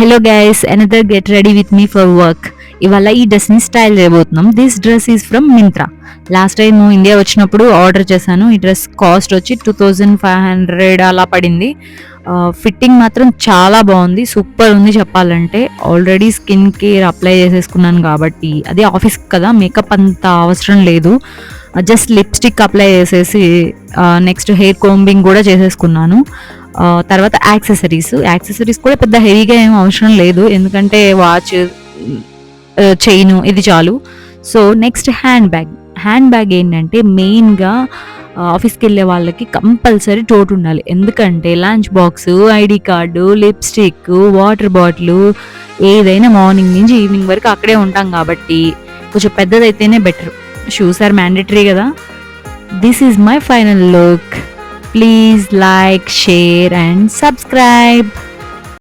Hello guys, another get ready with me for work. ఇవాళ ఈ డ్రెస్ని style చేయబోతున్నాం. This dress is from Myntra. Last time India వచ్చినప్పుడు order చేశాను. ఈ డ్రెస్ కాస్ట్ వచ్చి 2500 అలా పడింది. ఫిట్టింగ్ మాత్రం చాలా బాగుంది, సూపర్ ఉంది చెప్పాలంటే. ఆల్రెడీ స్కిన్ కేర్ అప్లై చేసేసుకున్నాను కాబట్టి, అదే ఆఫీస్కి కదా, మేకప్ అంత అవసరం లేదు. జస్ట్ లిప్స్టిక్ అప్లై చేసేసి నెక్స్ట్ హెయిర్ కోంబింగ్ కూడా చేసేసుకున్నాను. తర్వాత యాక్సెసరీస్ కూడా పెద్ద హెవీగా ఏం అవసరం లేదు, ఎందుకంటే వాచ్, చైన్ ఇది చాలు. సో నెక్స్ట్ హ్యాండ్ బ్యాగ్ ఏంటంటే మెయిన్గా ఆఫీస్కి వెళ్ళే వాళ్ళకి కంపల్సరీ తోటు ఉండాలి. ఎందుకంటే lunch box, ID card, lipstick, water bottle ఏదైనా మార్నింగ్ నుంచి ఈవినింగ్ వరకు అక్కడే ఉంటాం కాబట్టి కొంచెం పెద్దదైతేనే బెటర్. షూస్ ఆర్ మ్యాండేటరీ కదా. This is my final look. Please like, share and subscribe.